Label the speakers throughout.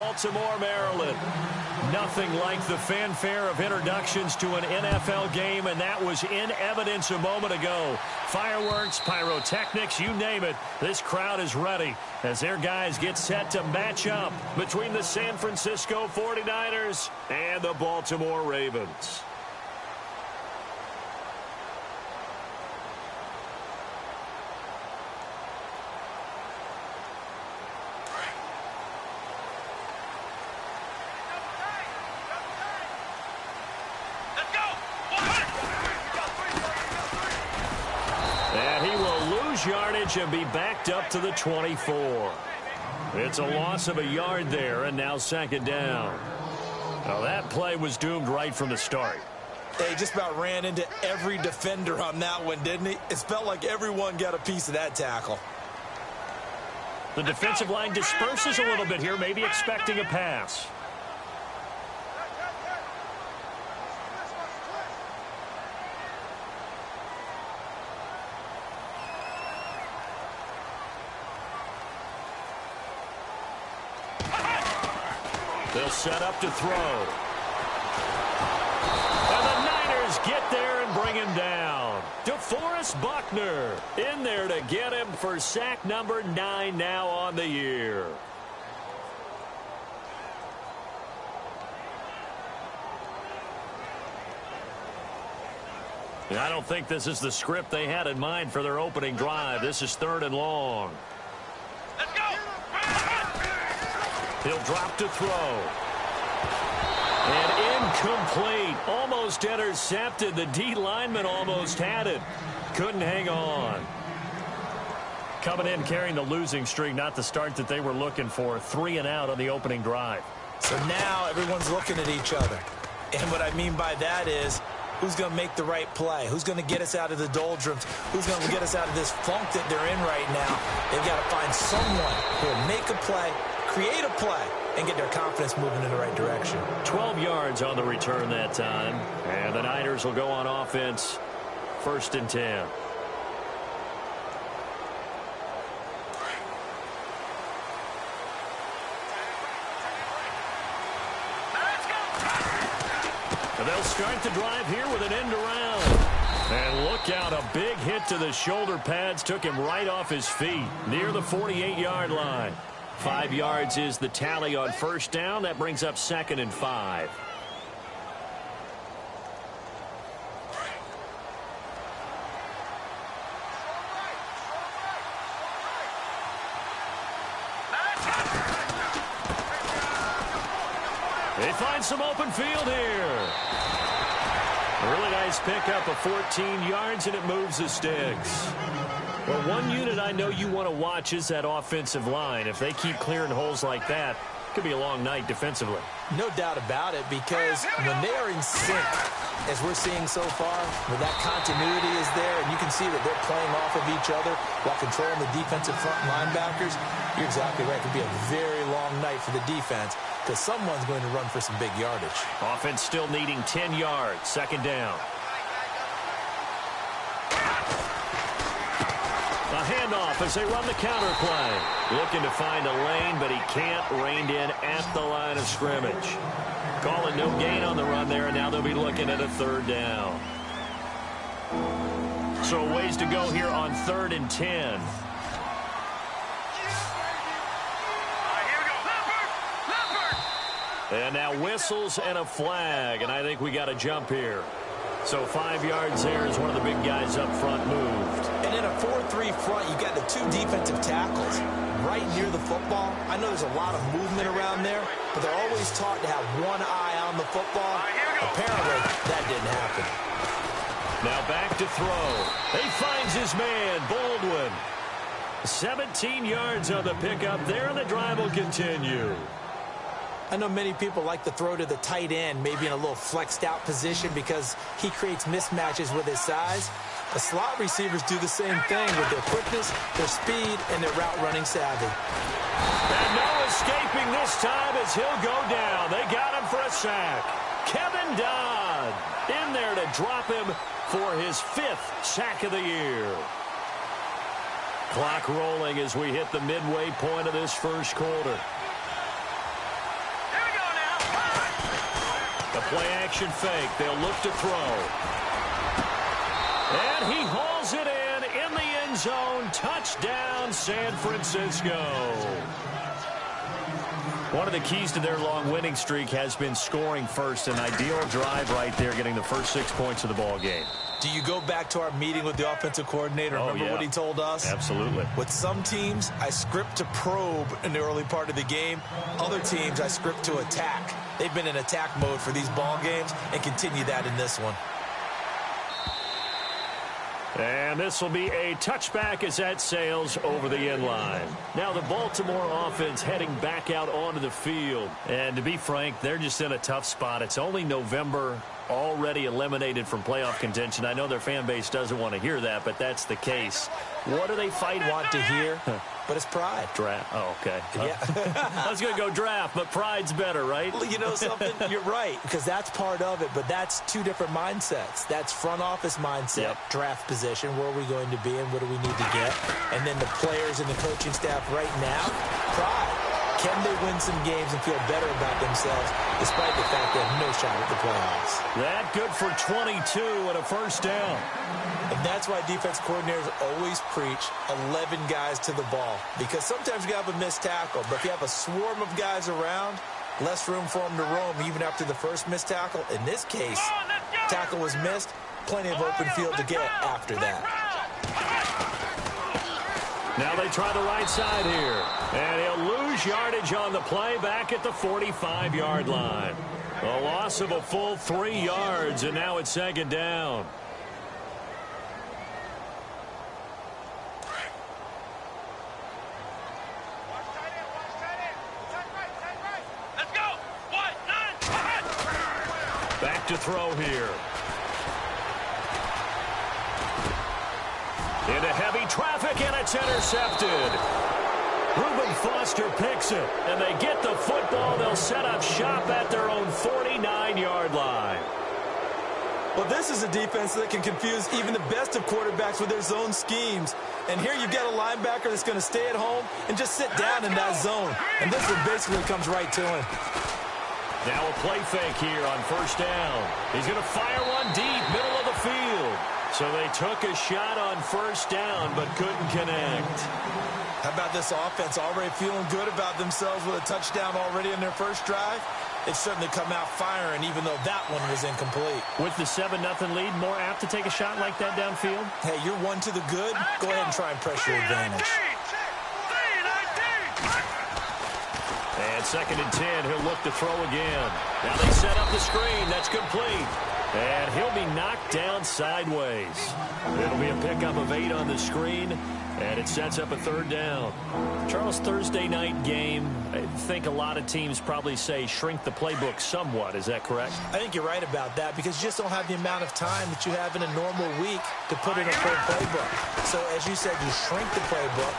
Speaker 1: Baltimore, Maryland. Nothing like the fanfare of introductions to an NFL game, and that was in evidence a moment ago. Fireworks, pyrotechnics, you name it. This crowd is ready as their guys get set to match up between the San Francisco 49ers and the Baltimore Ravens. Yardage and be backed up to the 24. It's a loss of a yard there, and now second down. Now that play was doomed right from the start.
Speaker 2: He just about ran into every defender on that one, didn't he? It felt like everyone got a piece of that tackle.
Speaker 1: The defensive line disperses a little bit here, maybe expecting a pass. They'll set up to throw. And the Niners get there and bring him down. DeForest Buckner in there to get him for sack number 9 now on the year. I don't think this is the script they had in mind for their opening drive. This is 3rd and long.
Speaker 3: Let's go!
Speaker 1: He'll drop to throw. And incomplete. Almost intercepted. The D lineman almost had it. Couldn't hang on. Coming in carrying the losing streak, not the start that they were looking for. 3 and out on the opening drive.
Speaker 2: So now everyone's looking at each other. And what I mean by that is, who's going to make the right play? Who's going to get us out of the doldrums? Who's going to get us out of this funk that they're in right now? They've got to find someone who will make a play, create a play, and get their confidence moving in the right direction.
Speaker 1: 12 yards on the return that time. And the Niners will go on offense. 1st and 10. And they'll start the drive here with an end around. And look out, a big hit to the shoulder pads took him right off his feet near the 48-yard line. 5 yards is the tally on 1st down. That brings up 2nd and 5. They find some open field here. A really nice pickup of 14 yards, and it moves the sticks. Well, one unit I know you want to watch is that offensive line. If they keep clearing holes like that, it could be a long night defensively.
Speaker 2: No doubt about it, because when they are in sync, as we're seeing so far, where that continuity is there, and you can see that they're playing off of each other while controlling the defensive front linebackers, you're exactly right. It could be a very long night for the defense, because someone's going to run for some big yardage.
Speaker 1: Offense still needing 10 yards. 2nd down. A handoff as they run the counter play. Looking to find a lane, but he can't. Reined in at the line of scrimmage. Calling no gain on the run there, and now they'll be looking at a 3rd down. So a ways to go here on 3rd and 10. And now whistles and a flag, and I think we got a jump here. So 5 yards there as one of the big guys up front moved.
Speaker 2: And in a 4-3 front, you've got the 2 defensive tackles right near the football. I know there's a lot of movement around there, but they're always taught to have one eye on the football. Apparently, that didn't happen.
Speaker 1: Now back to throw. He finds his man, Baldwin. 17 yards on the pickup there, and the drive will continue.
Speaker 2: I know many people like to throw to the tight end, maybe in a little flexed out position because he creates mismatches with his size. The slot receivers do the same thing with their quickness, their speed, and their route running savvy.
Speaker 1: And no escaping this time as he'll go down. They got him for a sack. Kevin Dodd in there to drop him for his 5th sack of the year. Clock rolling as we hit the midway point of this 1st quarter. The play-action fake. They'll look to throw. And he hauls it in the end zone. Touchdown, San Francisco. One of the keys to their long winning streak has been scoring first. An ideal drive right there, getting the first 6 points of the ball game.
Speaker 2: Do you go back to our meeting with the offensive coordinator? Remember what he told us?
Speaker 1: Absolutely.
Speaker 2: With some teams, I script to probe in the early part of the game. Other teams, I script to attack. They've been in attack mode for these ball games and continue that in this one.
Speaker 1: And this will be a touchback as that sails over the end line. Now the Baltimore offense heading back out onto the field. And to be frank, they're just in a tough spot. It's only November, already eliminated from playoff contention. I know their fan base doesn't want to hear that, but that's the case.
Speaker 2: What do they want to hear? But it's pride.
Speaker 1: Draft. Oh, okay.
Speaker 2: Yeah.
Speaker 1: I was going to go draft, but pride's better, right?
Speaker 2: Well, you know something? You're right, because that's part of it, but that's two different mindsets. That's front office mindset, draft position, where are we going to be and what do we need to get? And then the players and the coaching staff right now, pride. Can they win some games and feel better about themselves despite the fact they have no shot at the playoffs?
Speaker 1: That good for 22 and a first down.
Speaker 2: And that's why defense coordinators always preach 11 guys to the ball. Because sometimes you have a missed tackle, but if you have a swarm of guys around, less room for them to roam even after the first missed tackle. In this case, tackle was missed, plenty of open field to get after that.
Speaker 1: Now they try the right side here. And he'll lose yardage on the play back at the 45-yard line. A loss of a full 3 yards, and now it's second down. Back to throw here. Into heavy traffic, and it's intercepted. Reuben Foster picks it, and they get the football. They'll set up shop at their own 49-yard line.
Speaker 2: Well, this is a defense that can confuse even the best of quarterbacks with their zone schemes. And here you've got a linebacker that's going to stay at home and just sit down in that zone. And this one basically comes right to him.
Speaker 1: Now a play fake here on first down. He's going to fire one deep, middle of the field. So they took a shot on first down, but couldn't connect.
Speaker 2: How about this offense already feeling good about themselves with a touchdown already in their first drive? They've certainly come out firing, even though that one was incomplete.
Speaker 1: With the 7-0 lead, more apt to take a shot like that downfield?
Speaker 2: Hey, you're one to the good. Go ahead and try and press your advantage.
Speaker 1: And second and 10, he'll look to throw again. Now they set up the screen. That's complete. And he'll be knocked down sideways. It'll be a pickup of 8 on the screen, and it sets up a third down. Charles, Thursday night game, I think a lot of teams probably say shrink the playbook somewhat. Is that correct?
Speaker 2: I think you're right about that because you just don't have the amount of time that you have in a normal week to put in a full playbook. So, as you said, you shrink the playbook.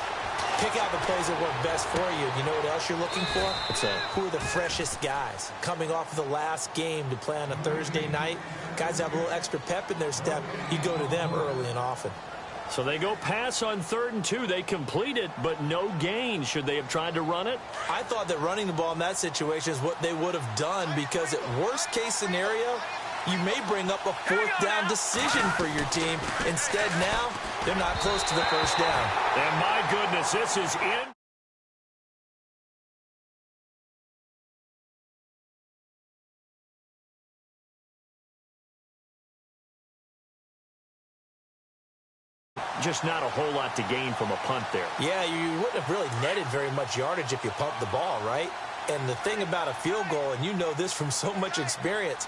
Speaker 2: Pick out the plays that work best for you. You know what else you're looking for?
Speaker 1: What's that?
Speaker 2: Who are the freshest guys coming off of the last game to play on a Thursday night? Guys have a little extra pep in their step. You go to them early and often.
Speaker 1: So they go pass on 3rd and 2. They complete it, but no gain. Should they have tried to run it?
Speaker 2: I thought that running the ball in that situation is what they would have done because at worst case scenario, you may bring up a 4th down decision for your team. Instead, now, they're not close to the first down.
Speaker 1: And my goodness, this is in. Just not a whole lot to gain from a punt there.
Speaker 2: Yeah, you wouldn't have really netted very much yardage if you pumped the ball, right? And the thing about a field goal, and you know this from so much experience,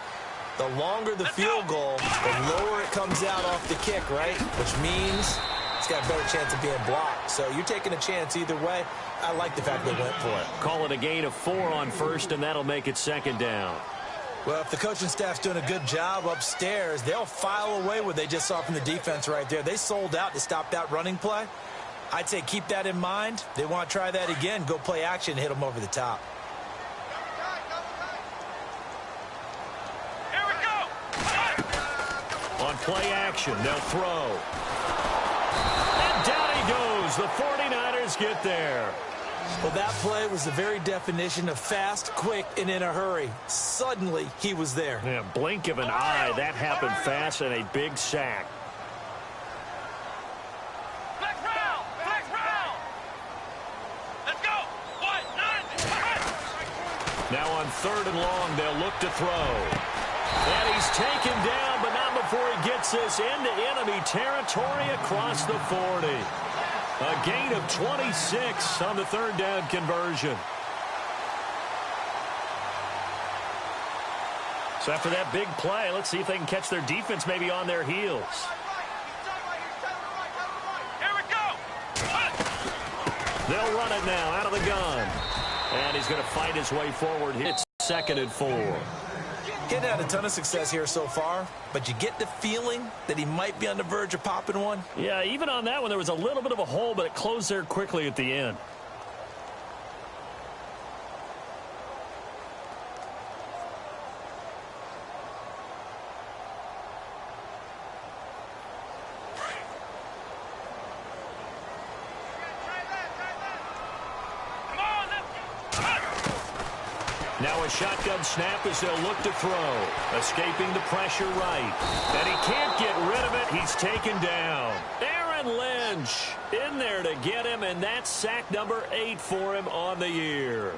Speaker 2: the longer the field goal, the lower it comes out off the kick, right? Which means it's got a better chance of being blocked. So you're taking a chance either way. I like the fact they went for it.
Speaker 1: Call it a gain of 4 on first, and that'll make it second down.
Speaker 2: Well, if the coaching staff's doing a good job upstairs, they'll file away what they just saw from the defense right there. They sold out to stop that running play. I'd say keep that in mind. They want to try that again. Go play action, hit them over the top.
Speaker 1: Here we go. On play action, they'll throw. And down he goes. The 49ers get there.
Speaker 2: Well, that play was the very definition of fast, quick, and in a hurry. Suddenly, he was there.
Speaker 1: Yeah, blink of an eye. That happened fast and a big sack. Now on 3rd and long, they'll look to throw. And he's taken down, but not before he gets this into enemy territory across the 40. A gain of 26 on the 3rd down conversion. So after that big play, let's see if they can catch their defense maybe on their heels.
Speaker 3: Here we go.
Speaker 1: They'll run it now out of the gun. And he's going to fight his way forward. It's 2nd and 4.
Speaker 2: Getting had a ton of success here so far, but you get the feeling that he might be on the verge of popping one.
Speaker 1: Yeah, even on that one, there was a little bit of a hole, but it closed there quickly at the end. Now a shotgun snap as they'll look to throw. Escaping the pressure right. And he can't get rid of it. He's taken down. Aaron Lynch in there to get him, and that's sack number 8 for him on the year.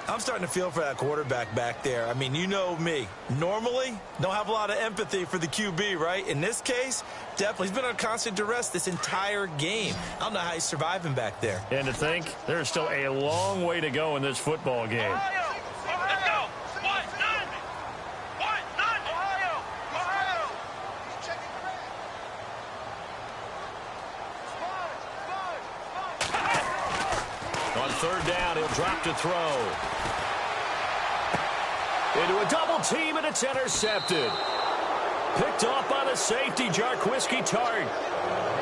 Speaker 2: I'm starting to feel for that quarterback back there. I mean, you know me. Normally, don't have a lot of empathy for the QB, right? In this case, definitely. He's been on constant duress this entire game. I don't know how he's surviving back there.
Speaker 1: And to think, there's still a long way to go in this football game. On 3rd down, he'll drop to throw. Into a double team, and it's intercepted. Picked off by the safety, Jarquiski Tart.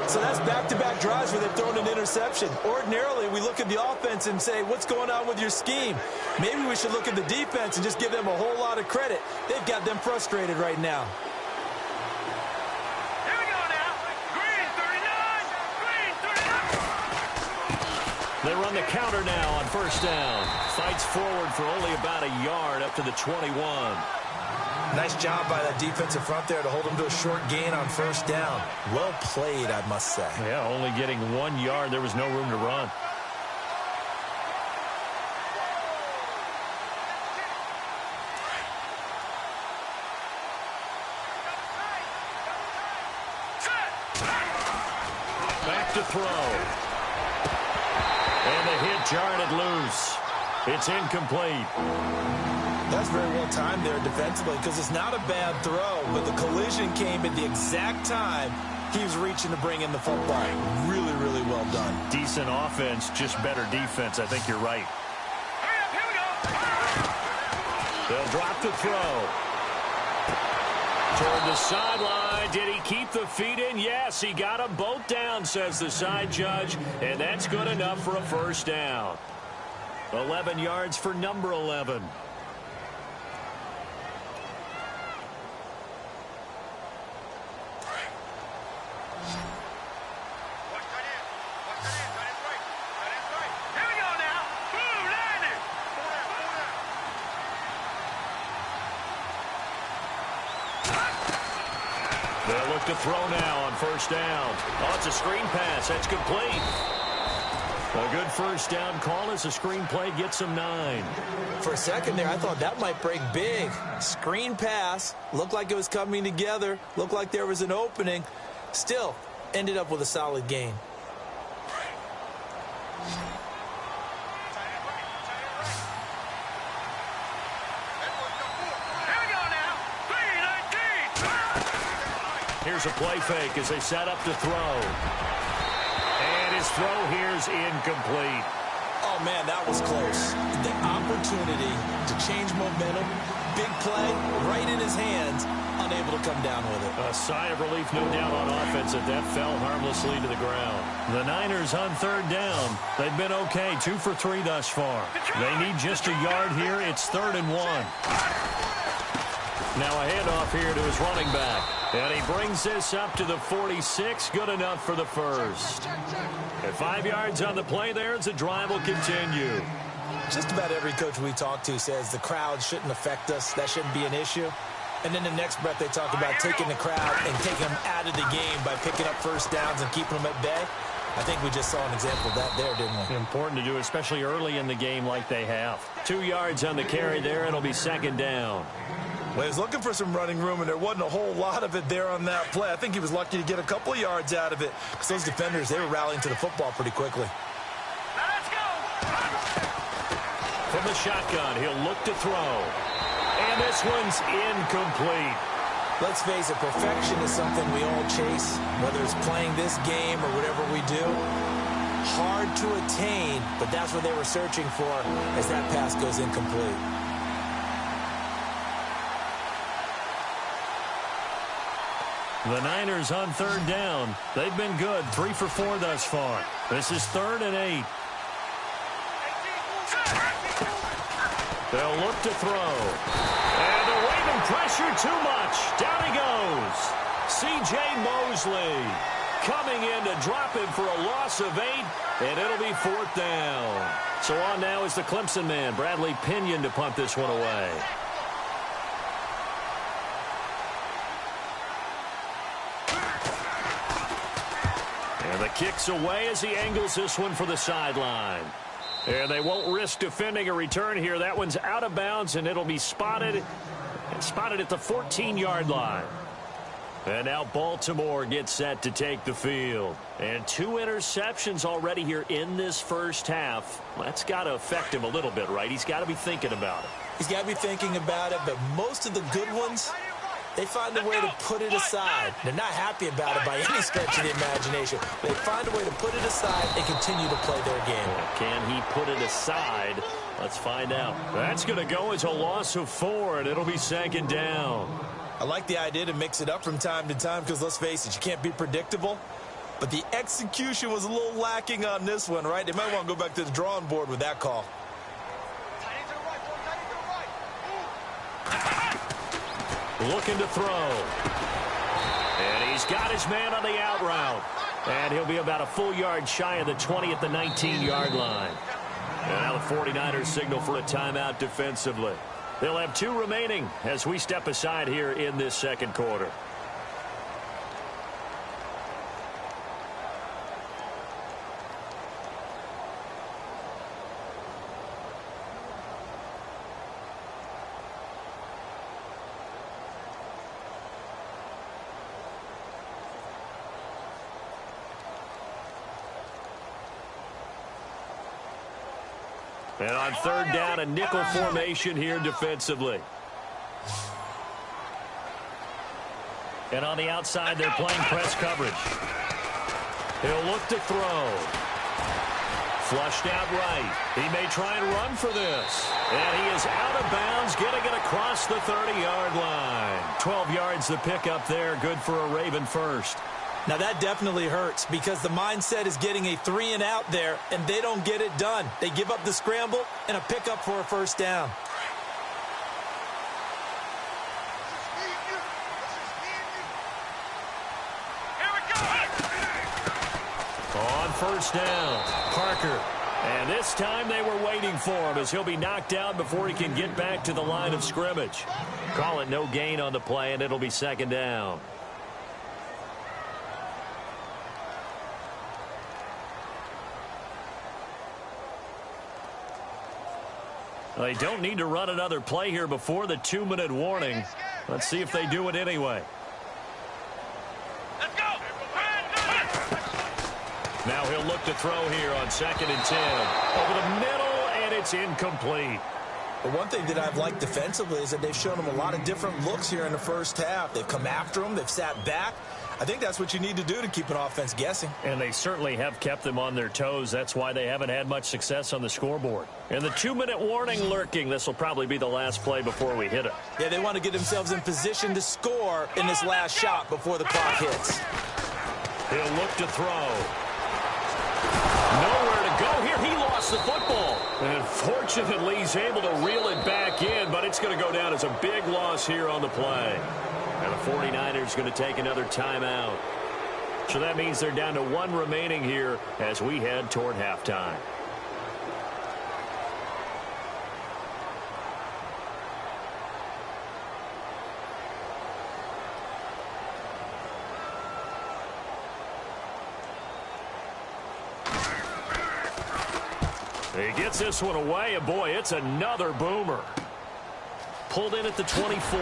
Speaker 2: So that's back-to-back drives where they've thrown an interception. Ordinarily, we look at the offense and say, what's going on with your scheme? Maybe we should look at the defense and just give them a whole lot of credit. They've got them frustrated right now.
Speaker 1: They run the counter now on 1st down. Fights forward for only about a yard up to the 21.
Speaker 2: Nice job by that defensive front there to hold them to a short gain on 1st down. Well played, I must say.
Speaker 1: Yeah, only getting 1 yard. There was no room to run. Back to throw. And the hit jarred it loose. It's incomplete.
Speaker 2: That's very well timed there defensively because it's not a bad throw, but the collision came at the exact time he was reaching to bring in the football. Really, really well done.
Speaker 1: Decent offense, just better defense. I think you're right.
Speaker 3: Here we go.
Speaker 1: They'll drop the throw. Toward the sideline. Did he keep the feet in? Yes, he got them both down, says the side judge, and that's good enough for a 1st down. 11 yards for number 11. They'll look to throw now on 1st down. Oh, it's a screen pass. That's complete. A good 1st down call as the screen play gets him 9.
Speaker 2: For a second there, I thought that might break big. Screen pass. Looked like it was coming together. Looked like there was an opening. Still, ended up with a solid gain.
Speaker 1: Here's a play fake as they set up to throw. And his throw here's incomplete.
Speaker 2: Oh, man, that was close. The opportunity to change momentum, big play, right in his hands, unable to come down with it.
Speaker 1: A sigh of relief, no doubt, on offense that fell harmlessly to the ground. The Niners on 3rd down. They've been okay, 2 for 3 thus far. They need just a yard here. It's 3rd and 1. Now a handoff here to his running back. And he brings this up to the 46. Good enough for the first. At 5 yards on the play there as the drive will continue.
Speaker 2: Just about every coach we talk to says the crowd shouldn't affect us. That shouldn't be an issue. And then the next breath they talk about taking the crowd and taking them out of the game by picking up first downs and keeping them at bay. I think we just saw an example of that there, didn't we?
Speaker 1: Important to do, especially early in the game like they have. 2 yards on the carry there. It'll be second down.
Speaker 2: Well, he was looking for some running room, and there wasn't a whole lot of it there on that play. I think he was lucky to get a couple of yards out of it because those defenders, they were rallying to the football pretty quickly.
Speaker 3: Let's go.
Speaker 1: From the shotgun, he'll look to throw. And this one's incomplete.
Speaker 2: Let's face it, perfection is something we all chase, whether it's playing this game or whatever we do. Hard to attain, but that's what they were searching for as that pass goes incomplete.
Speaker 1: The Niners on third down. They've been good, 3 for 4 thus far. This is 3rd and 8. They'll look to throw. And they're waving pressure too much. Down he goes. C.J. Mosley coming in to drop him for a loss of 8, and it'll be 4th down. So on now is the Clemson man, Bradley Pinion, to punt this one away. And the kick's away as he angles this one for the sideline. And they won't risk defending a return here. That one's out of bounds, and it'll be spotted at the 14-yard line. And now Baltimore gets set to take the field. And 2 interceptions already here in this first half. That's got to affect him a little bit, right? He's got to be thinking about it.
Speaker 2: He's got to be thinking about it, but most of the good ones, they find a way to put it aside. They're not happy about it by any stretch of the imagination. They find a way to put it aside and continue to play their game.
Speaker 1: Can he put it aside? Let's find out. That's going to go as a loss of 4, and it'll be second down.
Speaker 2: I like the idea to mix it up from time to time because, let's face it, you can't be predictable. But the execution was a little lacking on this one, right? They might want to go back to the drawing board with that call.
Speaker 1: Looking to throw. And he's got his man on the out route. And he'll be about a full yard shy of the 20 at the 19-yard line. And now the 49ers signal for a timeout defensively. They'll have 2 remaining as we step aside here in this second quarter. And on third down, a nickel formation here defensively. And on the outside, they're playing press coverage. He'll look to throw. Flushed out right. He may try and run for this. And he is out of bounds, getting it across the 30-yard line. 12 yards the pickup there. Good for a Raven first.
Speaker 2: Now, that definitely hurts because the mindset is getting a 3-and-out there, and they don't get it done. They give up the scramble and a pickup for a first down.
Speaker 3: Here we go.
Speaker 1: On first down, Parker. And this time they were waiting for him as he'll be knocked out before he can get back to the line of scrimmage. Call it no gain on the play, and it'll be second down. They don't need to run another play here before the 2-minute warning. Let's see if they do it anyway.
Speaker 3: Let's go.
Speaker 1: Now he'll look to throw here on 2nd and 10. Over the middle, and it's incomplete.
Speaker 2: But one thing that I've liked defensively is that they've shown him a lot of different looks here in the first half. They've come after him. They've sat back. I think that's what you need to do to keep an offense guessing.
Speaker 1: And they certainly have kept them on their toes. That's why they haven't had much success on the scoreboard. And the 2-minute warning lurking. This will probably be the last play before we hit it.
Speaker 2: Yeah, they want to get themselves in position to score in this last shot before the clock hits.
Speaker 1: He'll look to throw. Nowhere to go here. He lost the football. And fortunately, he's able to reel it back in, but it's going to go down as a big loss here on the play. And the 49ers going to take another timeout. So that means they're down to one remaining here as we head toward halftime. He gets this one away, and boy, it's another boomer. Pulled in at the 24.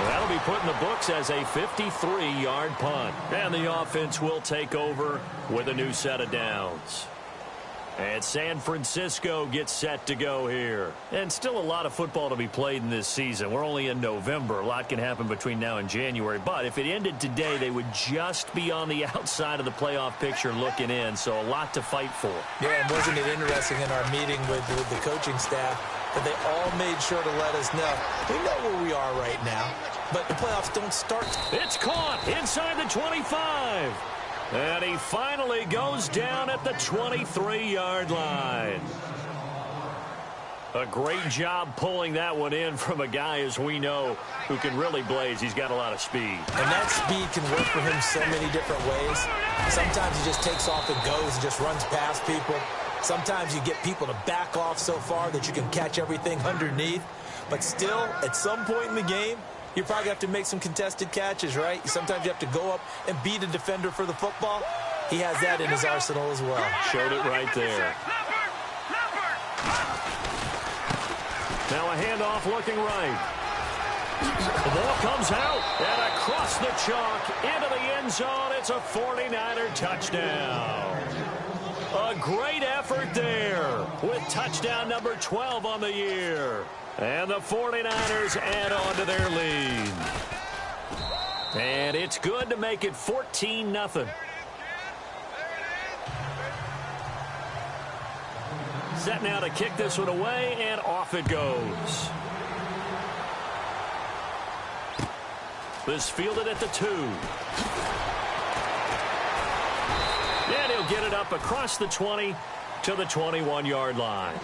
Speaker 1: That'll be put in the books as a 53-yard punt. And the offense will take over with a new set of downs. And San Francisco gets set to go here. And still a lot of football to be played in this season. We're only in November. A lot can happen between now and January. But if it ended today, they would just be on the outside of the playoff picture looking in. So a lot to fight for.
Speaker 2: Yeah, and wasn't it interesting in our meeting with the coaching staff that they all made sure to let us know, we know where we are right now, but the playoffs don't start.
Speaker 1: It's caught inside the 25. And he finally goes down at the 23-yard line. A great job pulling that one in from a guy, as we know, who can really blaze. He's got a lot of speed.
Speaker 2: And that speed can work for him so many different ways. Sometimes he just takes off and goes and just runs past people. Sometimes you get people to back off so far that you can catch everything underneath. But still, at some point in the game, you probably have to make some contested catches, right? Sometimes you have to go up and beat a defender for the football. He has that in his arsenal as well.
Speaker 1: Showed it right there. Now a handoff looking right. The ball comes out and across the chalk into the end zone. It's a 49er touchdown. A great effort there with touchdown number 12 on the year. And the 49ers add on to their lead. And it's good to make it 14-0. Set now to kick this one away, and off it goes. This fielded at the 2. And he'll get it up across the 20 to the 21-yard line.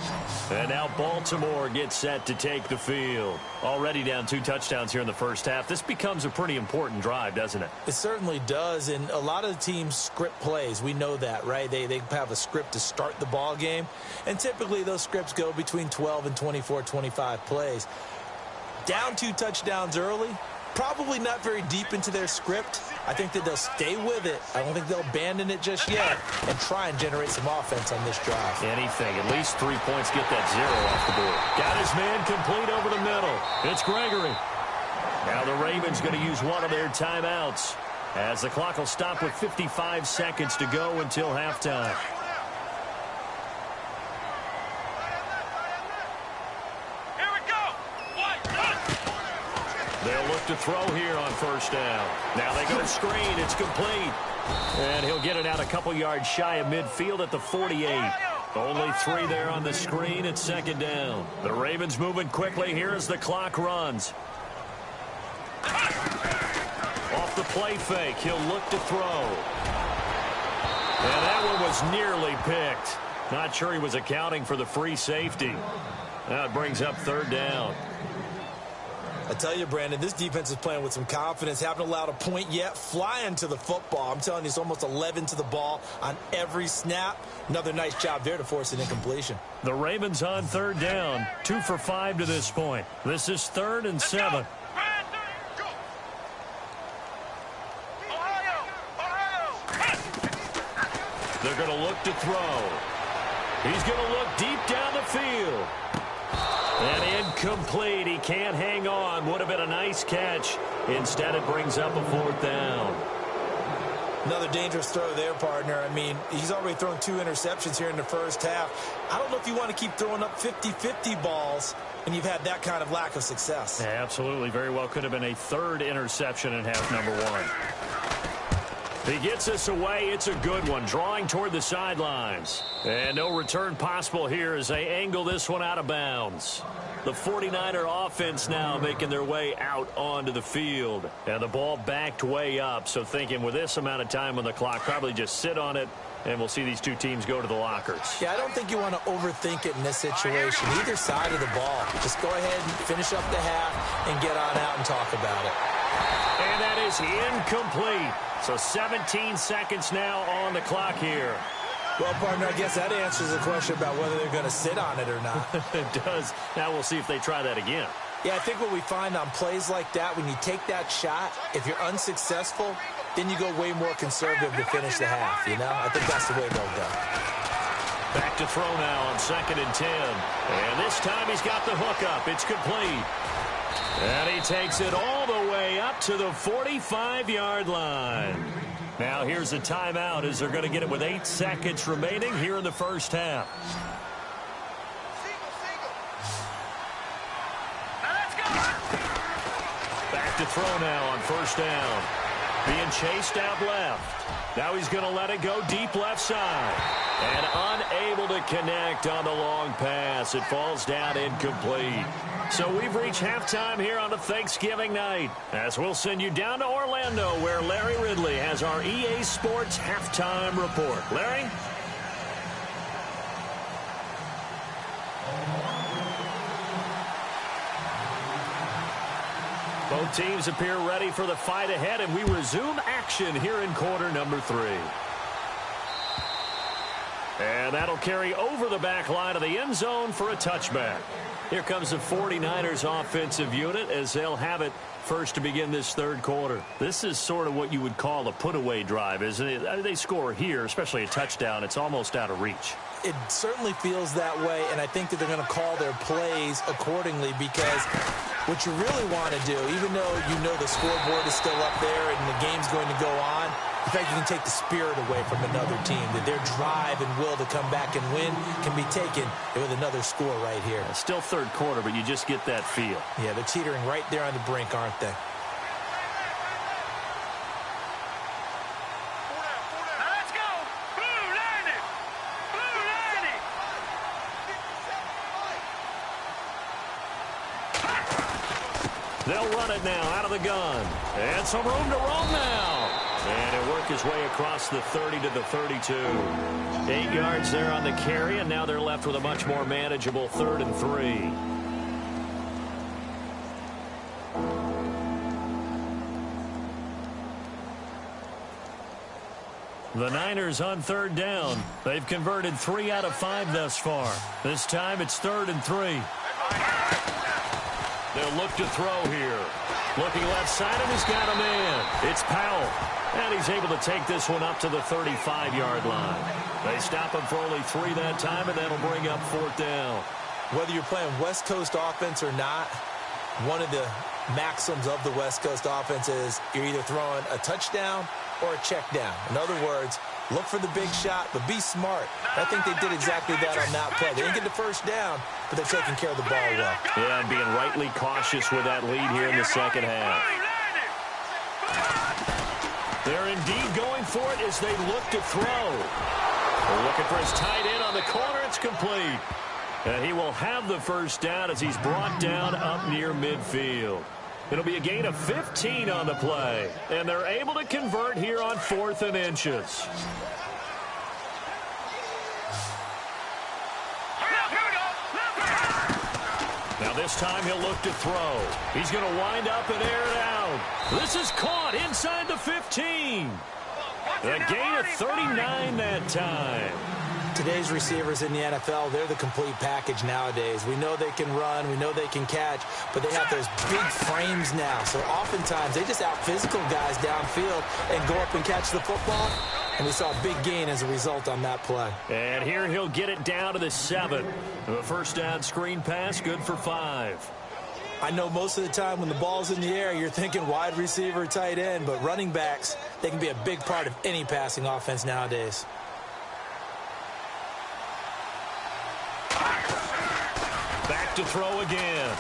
Speaker 1: And now Baltimore gets set to take the field. Already down 2 touchdowns here in the first half. This becomes a pretty important drive, doesn't it?
Speaker 2: It certainly does, and a lot of the teams script plays. We know that, right? They have a script to start the ball game, and typically those scripts go between 12 and 24, 25 plays. Down 2 touchdowns early, probably not very deep into their script. I think that they'll stay with it. I don't think they'll abandon it just yet and try and generate some offense on this drive.
Speaker 1: Anything. At least 3 points get that 0 off the board. Got his man complete over the middle. It's Gregory. Now the Ravens going to use one of their timeouts as the clock will stop with 55 seconds to go until halftime. They'll look to throw here on first down. Now they go screen. It's complete. And he'll get it out a couple yards shy of midfield at the 48. Only 3 there on the screen. It's second down. The Ravens moving quickly here as the clock runs. Off the play fake. He'll look to throw. And that one was nearly picked. Not sure he was accounting for the free safety. Now it brings up third down.
Speaker 2: I tell you, Brandon, this defense is playing with some confidence. Haven't allowed a point yet. Flying to the football. I'm telling you, it's almost 11 to the ball on every snap. Another nice job there to force an incompletion.
Speaker 1: The Ravens on third down. 2 for 5 to this point. This is 3rd and 7. They're going to look to throw. He's going to look deep down the field. And incomplete. He can't hang on. Would have been a nice catch. Instead, it brings up a 4th down.
Speaker 2: Another dangerous throw there, partner. I mean, he's already thrown 2 interceptions here in the first half. I don't know if you want to keep throwing up 50-50 balls when you've had that kind of lack of success.
Speaker 1: Yeah, absolutely. Very well could have been a 3rd interception in half number 1. He gets us away. It's a good one. Drawing toward the sidelines. And no return possible here as they angle this one out of bounds. The 49er offense now making their way out onto the field. And the ball backed way up. So thinking with this amount of time on the clock, probably just sit on it And we'll see these two teams go to the lockers.
Speaker 2: Yeah, I don't think you want to overthink it in this situation. Either side of the ball. Just go ahead and finish up the half and get on out and talk about it.
Speaker 1: And that is incomplete. So 17 seconds now on the clock here.
Speaker 2: Well, partner, I guess that answers the question about whether they're going to sit on it or not.
Speaker 1: It does. Now we'll see if they try that again.
Speaker 2: Yeah, I think what we find on plays like that, when you take that shot, if you're unsuccessful, then you go way more conservative to finish the half, you know? I think that's the way they'll go.
Speaker 1: Back to throw now on 2nd and 10. And this time he's got the hook up. It's complete. And he takes it all the way up to the 45-yard line. Now here's a timeout as they're going to get it with 8 seconds remaining here in the first half. Back to throw now on 1st down. Being chased out left. Now he's going to let it go deep left side. And unable to connect on the long pass. It falls down incomplete. So we've reached halftime here on a Thanksgiving night, as we'll send you down to Orlando, where Larry Ridley has our EA Sports halftime report. Larry? Both teams appear ready for the fight ahead, and we resume action here in quarter number 3. And that'll carry over the back line of the end zone for a touchback. Here comes the 49ers offensive unit as they'll have it first to begin this third quarter. This is sort of what you would call a put-away drive, isn't it? They score here, especially a touchdown. It's almost out of reach.
Speaker 2: It certainly feels that way, and I think that they're going to call their plays accordingly, because what you really want to do, even though you know the scoreboard is still up there and the game's going to go on, in fact, you can take the spirit away from another team, that their drive and will to come back and win can be taken with another score right here.
Speaker 1: Still third quarter, but you just get that feel.
Speaker 2: Yeah, they're teetering right there on the brink, aren't they?
Speaker 3: Let's go! Blue landed! Blue landed!
Speaker 1: They'll run it now out of the gun. And some room to roam now. And he'll work his way across the 30 to the 32. 8 yards there on the carry, and now they're left with a much more manageable 3rd and 3. The Niners on 3rd down. They've converted 3 out of 5 thus far. This time it's 3rd and 3. They'll look to throw here. Looking left side, and he's got a man. It's Powell. And he's able to take this one up to the 35-yard line. They stop him for only 3 that time, and that'll bring up 4th down.
Speaker 2: Whether you're playing West Coast offense or not, one of the maxims of the West Coast offense is you're either throwing a touchdown or a check down. In other words, look for the big shot, but be smart. I think they did exactly that on that play. They didn't get the first down, but they're taking care of the ball well.
Speaker 1: Yeah, being rightly cautious with that lead here in the second half. They're indeed going for it as they look to throw. They're looking for his tight end on the corner. It's complete. And he will have the first down as he's brought down up near midfield. It'll be a gain of 15 on the play. And they're able to convert here on 4th and inches. Now this time he'll look to throw. He's going to wind up and air it out. This is caught inside the 15. A gain of 39 that time.
Speaker 2: Today's receivers in the NFL, they're the complete package nowadays. We know they can run, we know they can catch, but they have those big frames now. So oftentimes they just out-physical guys downfield and go up and catch the football. And we saw a big gain as a result on that play.
Speaker 1: And here he'll get it down to the 7. The first down screen pass, good for 5.
Speaker 2: I know most of the time when the ball's in the air, you're thinking wide receiver, tight end, but running backs, they can be a big part of any passing offense nowadays.
Speaker 1: Back to throw again.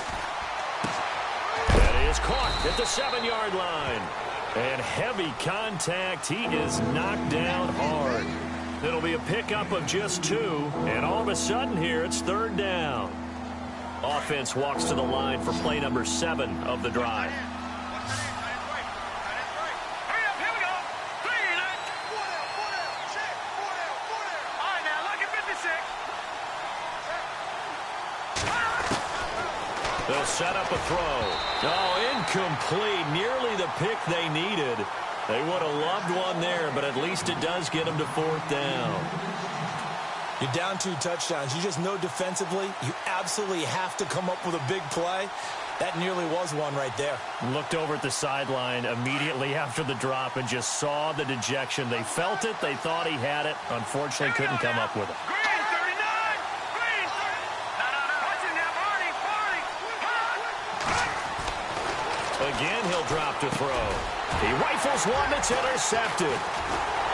Speaker 1: That is caught at the 7-yard line. And heavy contact. He is knocked down hard. It'll be a pickup of just 2. And all of a sudden here, it's 3rd down. Offense walks to the line for play number 7 of the drive. They'll set up a throw. Oh, incomplete. Nearly the pick they needed. They would have loved one there, but at least it does get them to 4th down.
Speaker 2: You're down 2 touchdowns. You just know defensively you absolutely have to come up with a big play. That nearly was one right there.
Speaker 1: Looked over at the sideline immediately after the drop and just saw the dejection. They felt it. They thought he had it. Unfortunately, couldn't come up with it.
Speaker 3: Green 39! Green 30! No. Watching that, Barney!
Speaker 1: Again, he'll drop to throw. He rifles one that's intercepted.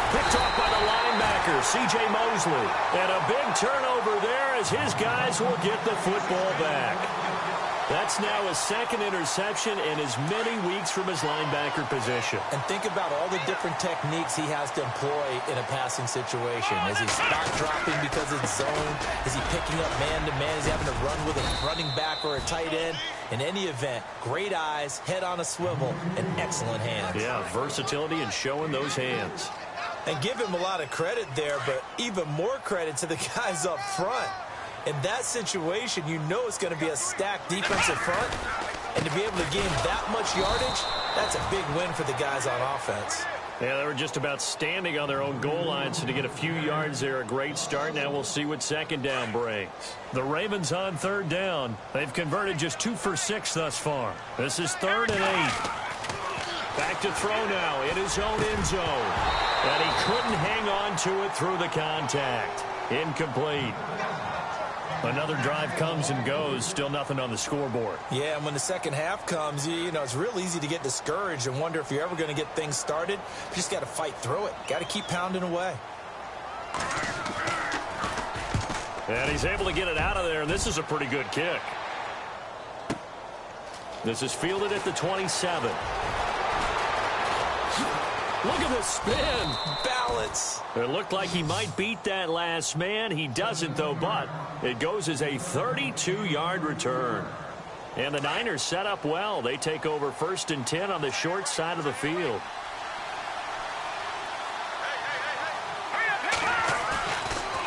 Speaker 1: Picked off by the linebacker, C.J. Mosley. And a big turnover there as his guys will get the football back. That's now his 2nd interception in as many weeks from his linebacker position.
Speaker 2: And think about all the different techniques he has to employ in a passing situation. Is he spot dropping because it's zone? Is he picking up man-to-man? Is he having to run with a running back or a tight end? In any event, great eyes, head on a swivel, and excellent hands.
Speaker 1: Yeah, versatility and showing those hands.
Speaker 2: And give him a lot of credit there, but even more credit to the guys up front. In that situation, you know it's going to be a stacked defensive front. And to be able to gain that much yardage, that's a big win for the guys on offense.
Speaker 1: Yeah, they were just about standing on their own goal line, so to get a few yards there, a great start. Now we'll see what 2nd down brings. The Ravens on 3rd down. They've converted just 2 for 6 thus far. This is 3rd and 8. Back to throw now in his own end zone. And he couldn't hang on to it through the contact. Incomplete. Another drive comes and goes. Still nothing on the scoreboard.
Speaker 2: Yeah, and when the second half comes, you know, it's real easy to get discouraged and wonder if you're ever going to get things started. You just got to fight through it. Got to keep pounding away.
Speaker 1: And he's able to get it out of there, and this is a pretty good kick. This is fielded at the 27. Look at the spin.
Speaker 2: Balance.
Speaker 1: It looked like he might beat that last man. He doesn't, though, but it goes as a 32-yard return. And the Niners set up well. They take over 1st and 10 on the short side of the field.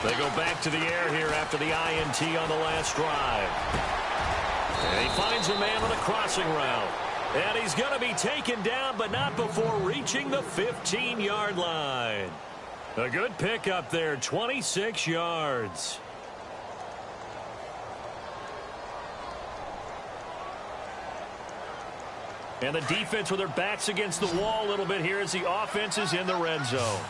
Speaker 1: They go back to the air here after the INT on the last drive. And he finds a man on the crossing route. And he's going to be taken down, but not before reaching the 15-yard line. A good pickup there, 26 yards. And the defense with their backs against the wall a little bit here as the offense is in the red zone.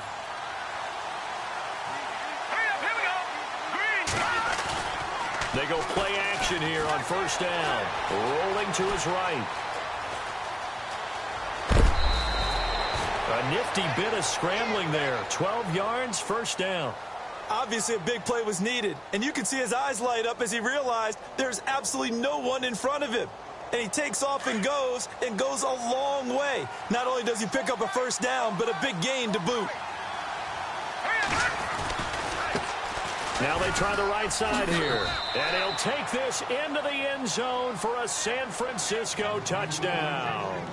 Speaker 1: They go play action here on 1st down. Rolling to his right. A nifty bit of scrambling there. 12 yards, 1st down.
Speaker 2: Obviously, a big play was needed, and you can see his eyes light up as he realized there's absolutely no one in front of him. And he takes off and goes a long way. Not only does he pick up a 1st down, but a big gain to boot.
Speaker 1: Now they try the right side here. And he'll take this into the end zone for a San Francisco touchdown.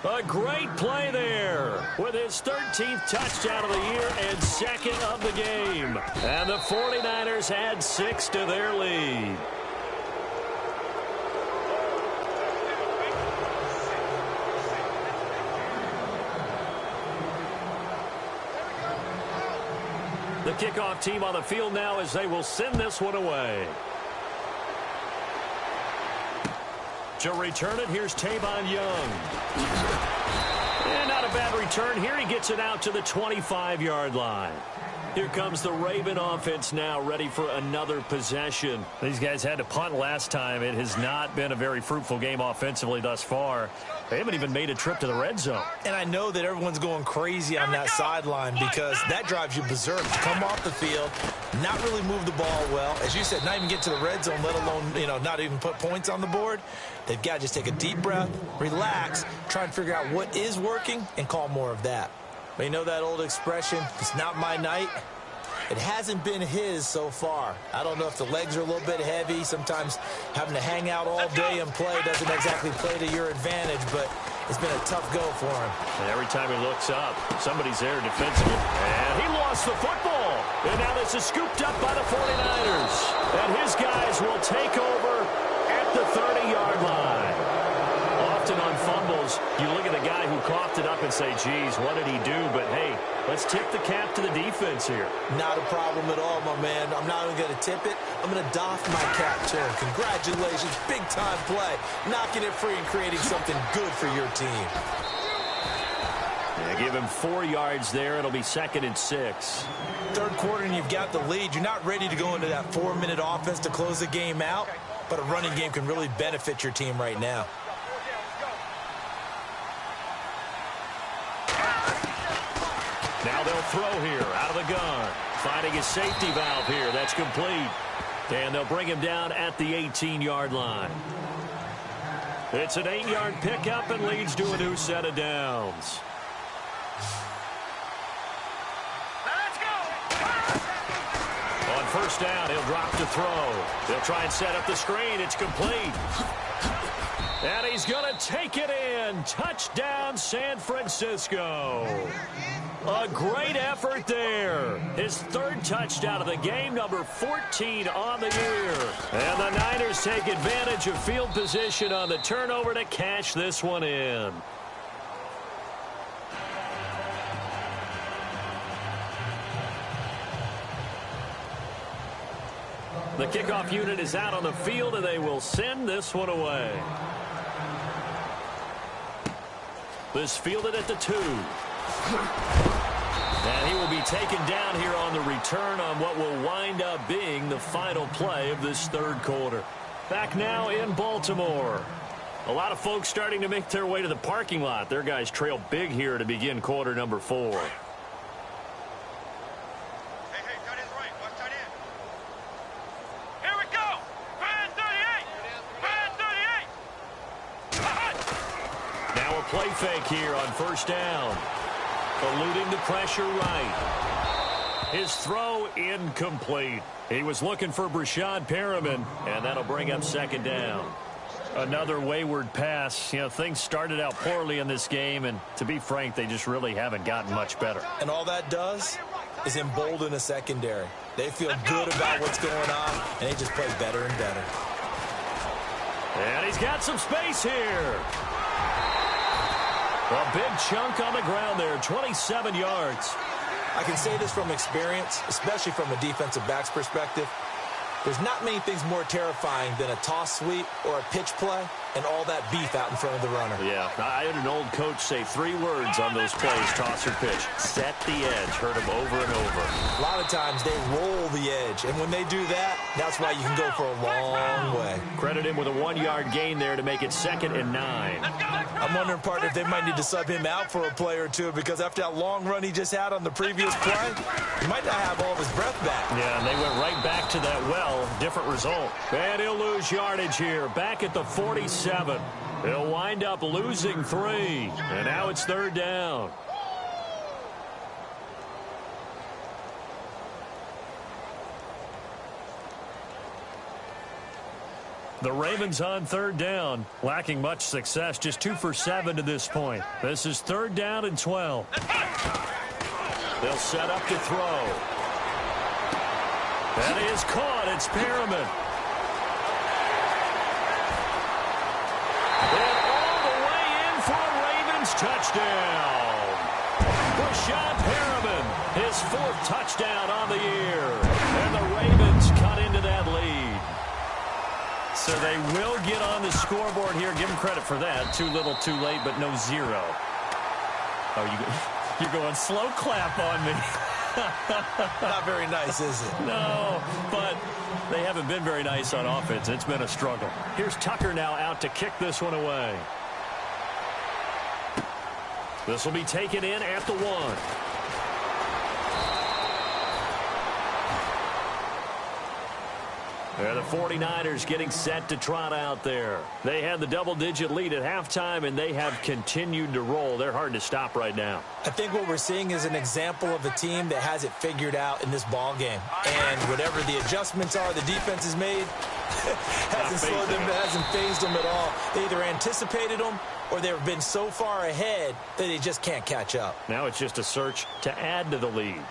Speaker 1: A great play there with his 13th touchdown of the year and 2nd of the game. And the 49ers add 6 to their lead. The kickoff team on the field now as they will send this one away. To return it, here's Tavon Young. And not a bad return here. He gets it out to the 25-yard line. Here comes the Raven offense now, ready for another possession. These guys had to punt last time. It has not been a very fruitful game offensively thus far. They haven't even made a trip to the red zone.
Speaker 2: And I know that everyone's going crazy on that sideline because that drives you berserk. To come off the field, not really move the ball well. As you said, not even get to the red zone, let alone, not even put points on the board. They've got to just take a deep breath, relax, try and figure out what is working, and call more of that. But you know that old expression, it's not my night? It hasn't been his so far. I don't know if the legs are a little bit heavy. Sometimes having to hang out all day and play doesn't exactly play to your advantage, but it's been a tough go for him.
Speaker 1: And every time he looks up, somebody's there defensively. And he lost the football. And now this is scooped up by the 49ers. And his guys will take over at the often on fumbles, you look at the guy who coughed it up and say, geez, what did he do? But, hey, let's tip the cap to the defense here.
Speaker 2: Not a problem at all, my man. I'm not even going to tip it. I'm going to doff my cap to him. Congratulations. Big-time play. Knocking it free and creating something good for your team.
Speaker 1: Yeah, give him 4 yards there. It'll be 2nd and 6.
Speaker 2: Third quarter and you've got the lead. You're not ready to go into that 4-minute offense to close the game out, but a running game can really benefit your team right now.
Speaker 1: Now they'll throw here out of the gun. Finding his safety valve here. That's complete. And they'll bring him down at the 18-yard line. It's an 8-yard pickup and leads to a new set of downs. On first down, he'll drop to throw. They'll try and set up the screen. It's complete. And he's going to take it in. Touchdown, San Francisco. A great effort there. His 3rd touchdown of the game, number 14 on the year. And the Niners take advantage of field position on the turnover to cash this one in. The kickoff unit is out on the field, and they will send this one away. This fielded at the 2. And he will be taken down here on the return on what will wind up being the final play of this 3rd quarter. Back now in Baltimore. A lot of folks starting to make their way to the parking lot. Their guys trail big here to begin quarter number 4. Play fake here on first down. Eluding the pressure right. His throw incomplete. He was looking for Brashad Perriman, and that'll bring up 2nd down. Another wayward pass. You know, things started out poorly in this game, and to be frank, they just really haven't gotten much better.
Speaker 2: And all that does is embolden a secondary. They feel good about what's going on, and they just play better and better.
Speaker 1: And he's got some space here. A big chunk on the ground there, 27 yards.
Speaker 2: I can say this from experience, especially from a defensive back's perspective. There's not many things more terrifying than a toss sweep or a pitch play and all that beef out in front of the runner.
Speaker 1: Yeah, I had an old coach say 3 words on those plays, toss or pitch. Set the edge. Heard him over and over.
Speaker 2: A lot of times they roll the edge, and when they do that, that's why you can go for a long way.
Speaker 1: Credit him with a 1-yard gain there to make it 2nd and 9.
Speaker 2: I'm wondering, partner, if they might need to sub him out for a play or two, because after that long run he just had on the previous play, he might not have all of his breath back.
Speaker 1: Yeah, and they went right back to that well. Different result. And he'll lose yardage here. Back at the 47. He'll wind up losing 3. And now it's 3rd down. The Ravens on 3rd down, lacking much success, just 2 for 7 to this point. This is 3rd down and 12. They'll set up to throw. That is caught. It's Perriman. And all the way in for a Ravens touchdown. Brashad Perriman, his 4th touchdown on the year. And the Ravens cut into that lead. So they will get on the scoreboard here. Give them credit for that. Too little, too late, but no 0. Oh, you're going slow clap on me.
Speaker 2: Not very nice, is it?
Speaker 1: No, but they haven't been very nice on offense. It's been a struggle. Here's Tucker now out to kick this one away. This will be taken in at the 1. And the 49ers getting set to trot out there. They had the double-digit lead at halftime, and they have continued to roll. They're hard to stop right now.
Speaker 2: I think what we're seeing is an example of a team that has it figured out in this ball game. And whatever the adjustments are the defense has made, hasn't slowed them, hasn't phased them at all. They either anticipated them or they've been so far ahead that they just can't catch up.
Speaker 1: Now it's just a search to add to the lead.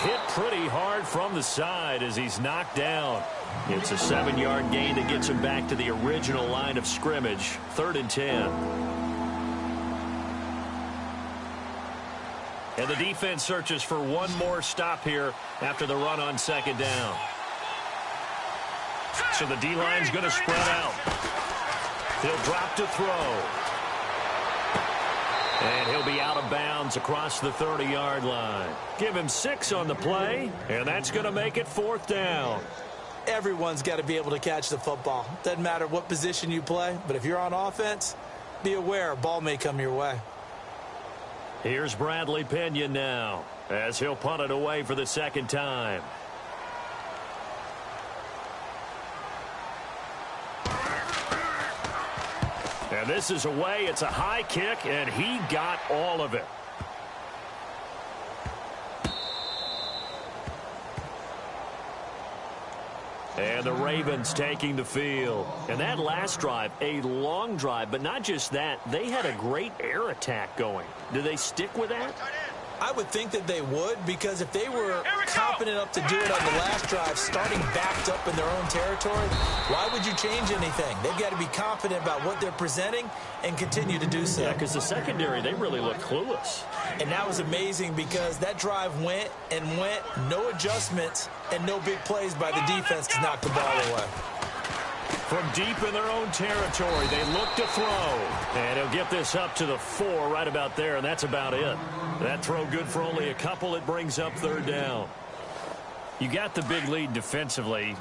Speaker 1: hit pretty hard from the side as he's knocked down. It's a 7-yard gain that gets him back to the original line of scrimmage. 3rd and 10. And the defense searches for one more stop here after the run on 2nd down. So the D-line's going to spread out. He'll drop to throw. And he'll be out of bounds across the 30-yard line. Give him 6 on the play, and that's going to make it 4th down.
Speaker 2: Everyone's got to be able to catch the football. Doesn't matter what position you play, but if you're on offense, be aware a ball may come your way.
Speaker 1: Here's Bradley Pinion now as he'll punt it away for the 2nd time. And this is away. It's a high kick, and he got all of it. And the Ravens taking the field. And that last drive, a long drive, but not just that. They had a great air attack going. Do they stick with that?
Speaker 2: I would think that they would, because if they were confident enough to do it on the last drive, starting backed up in their own territory, why would you change anything? They've got to be confident about what they're presenting and continue to do so.
Speaker 1: Yeah, because the secondary, they really look clueless.
Speaker 2: And that was amazing because that drive went and went, no adjustments, and no big plays by the defense to knock the ball away.
Speaker 1: From deep in their own territory, they look to throw. And he'll get this up to the 4 right about there, and that's about it. That throw good for only a couple. It brings up 3rd down. You got the big lead defensively,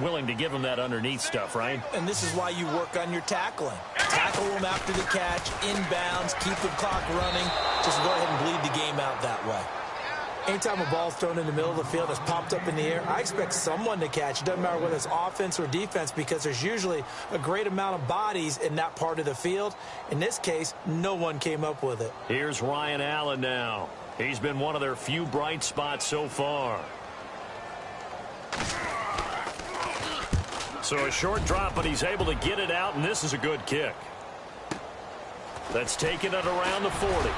Speaker 1: willing to give them that underneath stuff, right?
Speaker 2: And this is why you work on your tackling. Tackle them after the catch, inbounds, keep the clock running. Just go ahead and bleed the game out that way. Anytime a ball's thrown in the middle of the field that's popped up in the air, I expect someone to catch. It doesn't matter whether it's offense or defense, because there's usually a great amount of bodies in that part of the field. In this case, no one came up with it.
Speaker 1: Here's Ryan Allen now. He's been one of their few bright spots so far. So a short drop, but he's able to get it out, and this is a good kick. That's taken it around the 40.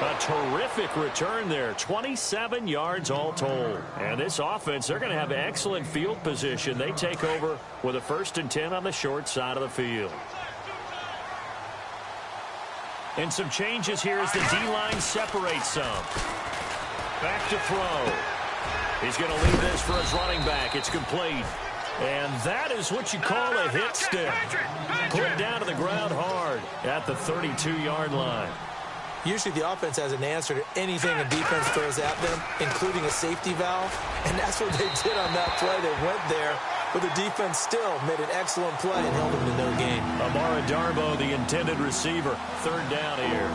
Speaker 1: A terrific return there. 27 yards all told. And this offense, they're going to have excellent field position. They take over with a 1st and 10 on the short side of the field. And some changes here as the D-line separates some. Back to throw. He's going to leave this for his running back. It's complete. And that is what you call a hit stick. Put down to the ground hard at the 32-yard line.
Speaker 2: Usually the offense has an answer to anything a defense throws at them, including a safety valve. And that's what they did on that play. They went there, but the defense still made an excellent play and held them to no gain.
Speaker 1: Amara Darbo, the intended receiver. 3rd down here.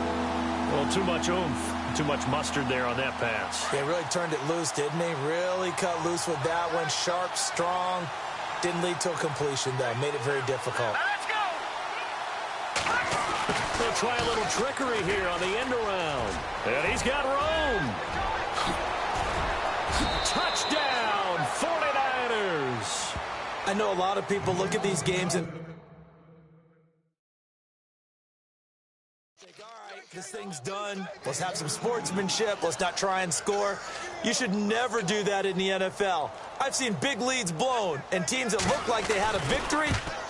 Speaker 1: Well, too much oomph, too much mustard there on that pass.
Speaker 2: They really turned it loose, didn't he? Really cut loose with that one. Sharp, strong. Didn't lead to a completion, though. Made it very difficult.
Speaker 1: They'll try a little trickery here on the end around. And he's got room. Touchdown, 49ers.
Speaker 2: I know a lot of people look at these games and think, all right, this thing's done. Let's have some sportsmanship. Let's not try and score. You should never do that in the NFL. I've seen big leads blown, and teams that look like they had a victory,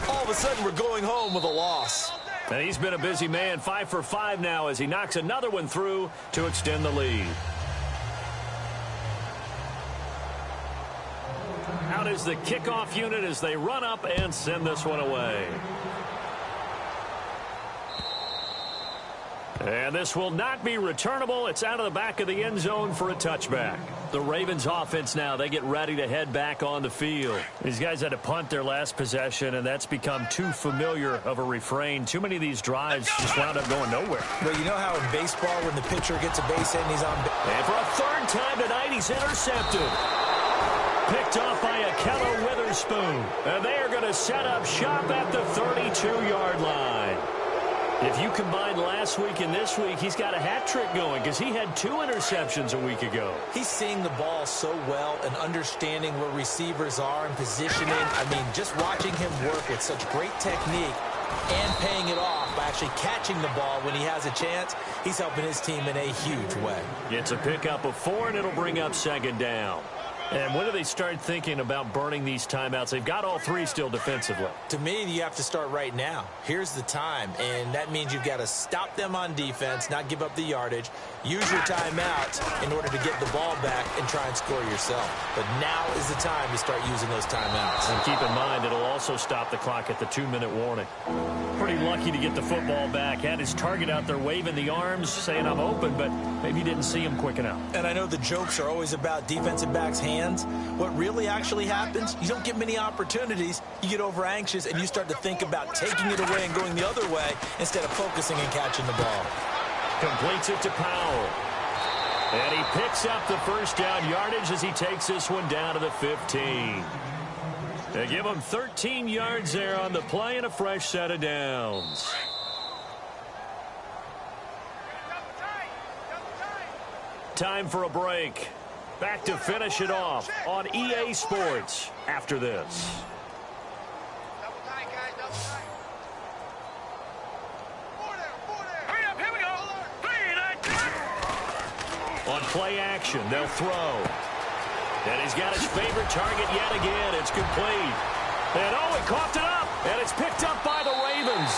Speaker 2: all of a sudden we're going home with a loss.
Speaker 1: And he's been a busy man, 5 for 5 now as he knocks another one through to extend the lead. Out is the kickoff unit as they run up and send this one away. And this will not be returnable. It's out of the back of the end zone for a touchback. The Ravens offense now, they get ready to head back on the field. These guys had to punt their last possession, and that's become too familiar of a refrain. Too many of these drives just wound up going nowhere.
Speaker 2: Well, you know how in baseball when the pitcher gets a base hit and he's on...
Speaker 1: And for a 3rd time tonight, he's intercepted. Picked off by Akello Witherspoon. And they are going to set up shop at the 32-yard line. If you combine last week and this week, he's got a hat trick going because he had 2 interceptions a week ago.
Speaker 2: He's seeing the ball so well and understanding where receivers are and positioning. I mean, just watching him work with such great technique, and paying it off by actually catching the ball when he has a chance. He's helping his team in a huge way.
Speaker 1: It's a pickup of 4, and it'll bring up second down. And when do they start thinking about burning these timeouts? They've got all 3 still defensively.
Speaker 2: To me, you have to start right now. Here's the time, and that means you've got to stop them on defense, not give up the yardage, use your timeouts in order to get the ball back and try and score yourself. But now is the time to start using those timeouts.
Speaker 1: And keep in mind, it'll also stop the clock at the 2-minute warning. Pretty lucky to get the football back. Had his target out there waving the arms, saying I'm open, but maybe didn't see him quick enough.
Speaker 2: And I know the jokes are always about defensive backs' hands. What really actually happens, you don't get many opportunities, you get over anxious, and you start to think about taking it away and going the other way instead of focusing and catching the ball.
Speaker 1: Completes it to Powell. And he picks up the first down yardage as he takes this one down to the 15. They give him 13 yards there on the play and a fresh set of downs. Time for a break. Back to finish it off on EA Sports after this. On play action, they'll throw. And he's got his favorite target yet again. It's complete. And he coughed it up. And it's picked up by the Ravens.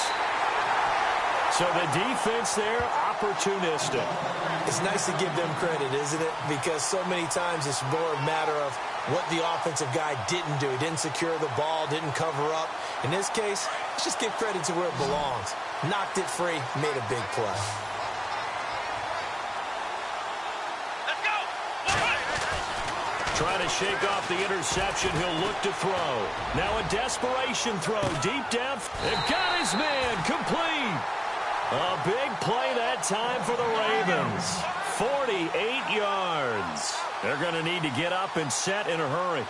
Speaker 1: So the defense there, opportunistic.
Speaker 2: It's nice to give them credit, isn't it? Because so many times it's more a matter of what the offensive guy didn't do. He didn't secure the ball, didn't cover up. In this case, let's just give credit to where it belongs. Knocked it free, made a big play.
Speaker 1: Trying to shake off the interception. He'll look to throw. Now a desperation throw deep down. They've got his man complete. A big play that time for the Ravens. 48 yards. They're going to need to get up and set in a hurry.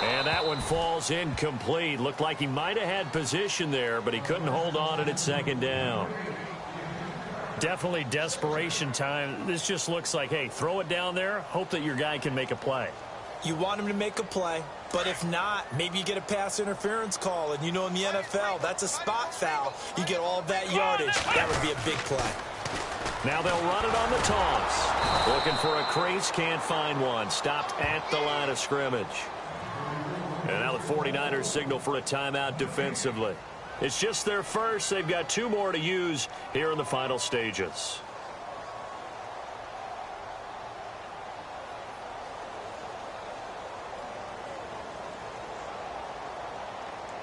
Speaker 1: And that one falls incomplete. Looked like he might have had position there, but he couldn't hold on at second down. Definitely desperation time. This just looks like, hey, throw it down there, hope that your guy can make a play.
Speaker 2: You want him to make a play, but if not, maybe you get a pass interference call, and you know in the NFL, that's a spot foul. You get all that yardage. That would be a big play.
Speaker 1: Now they'll run it on the toss. Looking for a crease, can't find one. Stopped at the line of scrimmage. And now the 49ers signal for a timeout defensively. It's just their first. They've got 2 more to use here in the final stages.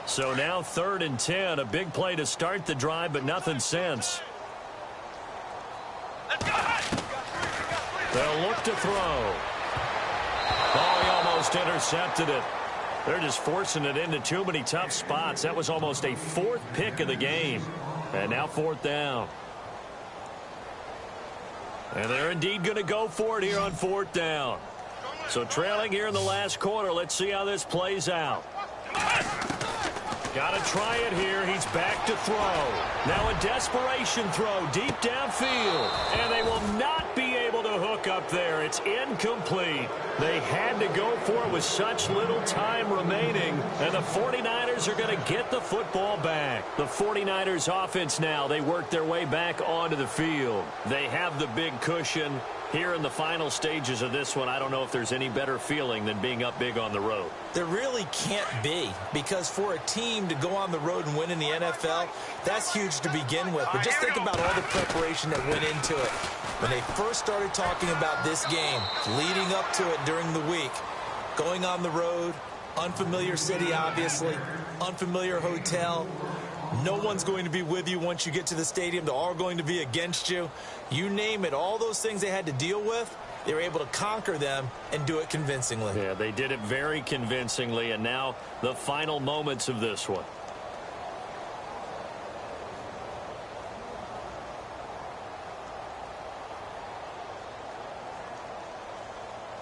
Speaker 1: So now 3rd and 10. A big play to start the drive, but nothing since. They'll look to throw. Oh, he almost intercepted it. They're just forcing it into too many tough spots. That was almost a 4th pick of the game. And now 4th down. And they're indeed going to go for it here on 4th down. So trailing here in the last quarter. Let's see how this plays out. Got to try it here. He's back to throw. Now a desperation throw deep downfield. And they will not be able to hook up there. It's incomplete. They had to go for it with such little time remaining. And the 49ers are going to get the football back. The 49ers offense now, they work their way back onto the field. They have the big cushion. Here in the final stages of this one, I don't know if there's any better feeling than being up big on the road.
Speaker 2: There really can't be, because for a team to go on the road and win in the NFL, that's huge to begin with. But just think about all the preparation that went into it. When they first started talking about this game, leading up to it during the week, going on the road, unfamiliar city, obviously, unfamiliar hotel. No one's going to be with you once you get to the stadium. They're all going to be against you. You name it, all those things they had to deal with, they were able to conquer them and do it convincingly.
Speaker 1: Yeah, they did it very convincingly, and now the final moments of this one.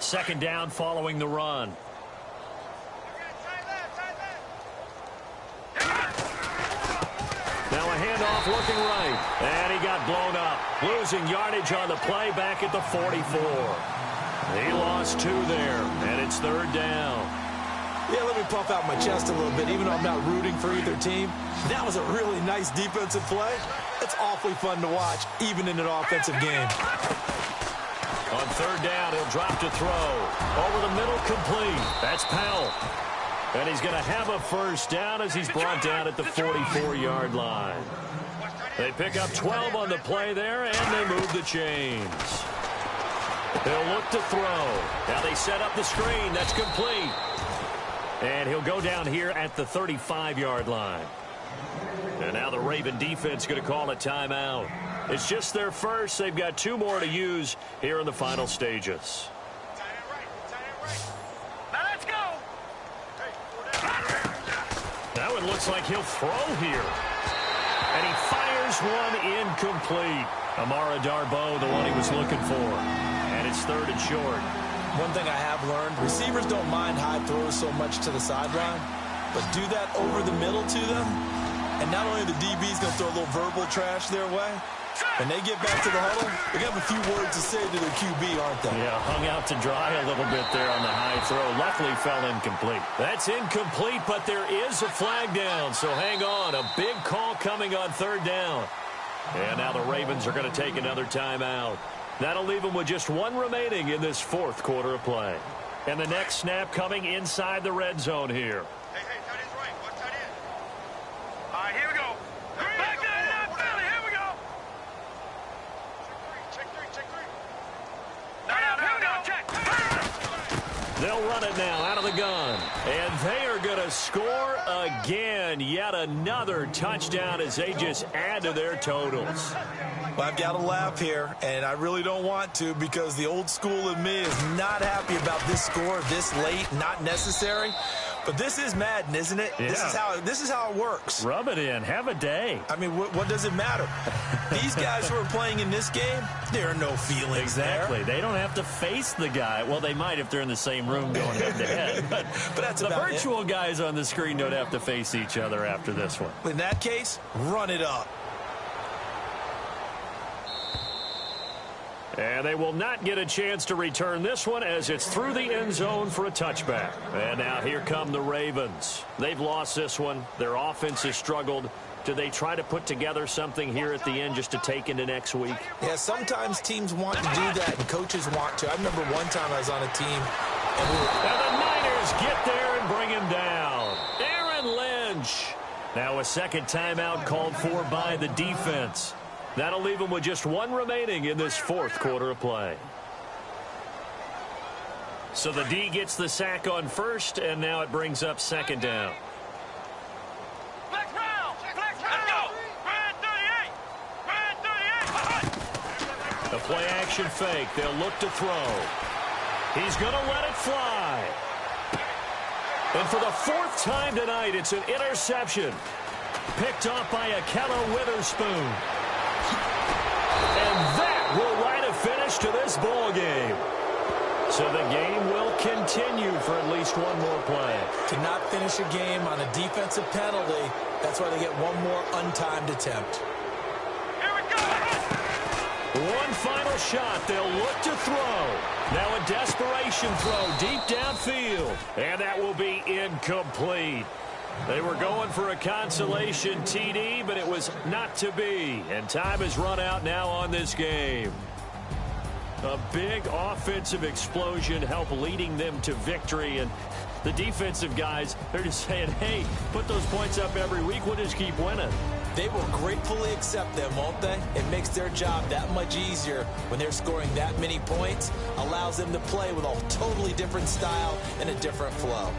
Speaker 1: Second down following the run. Now a handoff looking right. And he got blown up. Losing yardage on the play back at the 44. He lost +2 there, and it's 3rd down.
Speaker 2: Yeah, let me puff out my chest a little bit, even though I'm not rooting for either team. That was a really nice defensive play. It's awfully fun to watch, even in an offensive game.
Speaker 1: On 3rd down, he'll drop to throw. Over the middle, complete. That's Powell. And he's going to have a 1st down as he's brought down at the 44-yard line. They pick up 12 on the play there, and they move the chains. They'll look to throw. Now they set up the screen. That's complete. And he'll go down here at the 35-yard line. And now the Raven defense going to call a timeout. It's just their first. They've got 2 more to use here in the final stages.
Speaker 3: Now let's go.
Speaker 1: Now it looks like he'll throw here. And he fires one incomplete. Amara Darboh, the one he was looking for. And it's 3rd and short.
Speaker 2: One thing I have learned, receivers don't mind high throws so much to the sideline, but do that over the middle to them, and not only the DB's going to throw a little verbal trash their way, when they get back to the huddle, they're going to have a few words to say to their QB, aren't they?
Speaker 1: Yeah, hung out to dry a little bit there on the high throw. Luckily fell incomplete. That's incomplete, but there is a flag down, so hang on. A big call coming on 3rd down. And now the Ravens are going to take another timeout. That'll leave them with just 1 remaining in this 4th quarter of play. And the next snap coming inside the red zone here.
Speaker 3: Hey, tight end's right. Watch tight end. All right, here we go. Back there in that Philly. Here we go. Check three. Now, check.
Speaker 1: They'll run it now out of the gun. And they are going to score again. Yet another touchdown as they just add to their totals.
Speaker 2: Well, I've got to laugh here, and I really don't want to because the old school in me is not happy about this score this late, not necessary. But this is Madden, isn't it?
Speaker 1: Yeah.
Speaker 2: This is how it works.
Speaker 1: Rub it in. Have a day.
Speaker 2: I mean, what does it matter? These guys who are playing in this game, there are no feelings
Speaker 1: Exactly.
Speaker 2: there.
Speaker 1: They don't have to face the guy. Well, they might if they're in the same room going head-to-head. But
Speaker 2: that's
Speaker 1: the
Speaker 2: about
Speaker 1: virtual guys on the screen don't have to face each other after this one.
Speaker 2: In that case, run it up.
Speaker 1: And they will not get a chance to return this one as it's through the end zone for a touchback. And now here come the Ravens. They've lost this one. Their offense has struggled. Do they try to put together something here at the end just to take into next week?
Speaker 2: Yeah, sometimes teams want to do that and coaches want to. I remember one time I was on a team. And
Speaker 1: the Niners get there and bring him down. Aaron Lynch. Now a second timeout called for by the defense. That'll leave them with just 1 remaining in this 4th quarter of play. So the D gets the sack on 1st, and now it brings up 2nd down.
Speaker 3: Let's go. Brand 38.
Speaker 1: The play action fake. They'll look to throw. He's going to let it fly. And for the 4th time tonight, it's an interception. Picked off by Akello Witherspoon. And that will write a finish to this ball game. So the game will continue for at least 1 more play.
Speaker 2: To not finish a game on a defensive penalty, that's why they get 1 more untimed attempt.
Speaker 3: Here we go.
Speaker 1: One final shot. They'll look to throw. Now a desperation throw deep downfield. And that will be incomplete. They were going for a consolation TD, but it was not to be. And time has run out now on this game. A big offensive explosion helped leading them to victory. And the defensive guys, they're just saying, hey, put those points up every week. We'll just keep winning.
Speaker 2: They will gratefully accept them, won't they? It makes their job that much easier when they're scoring that many points. Allows them to play with a totally different style and a different flow.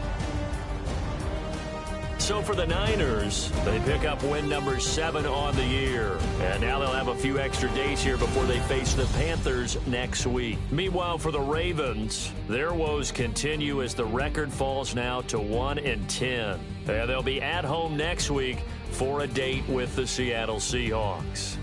Speaker 1: So for the Niners, they pick up win number 7 on the year. And now they'll have a few extra days here before they face the Panthers next week. Meanwhile, for the Ravens, their woes continue as the record falls now to 1-10. And they'll be at home next week for a date with the Seattle Seahawks.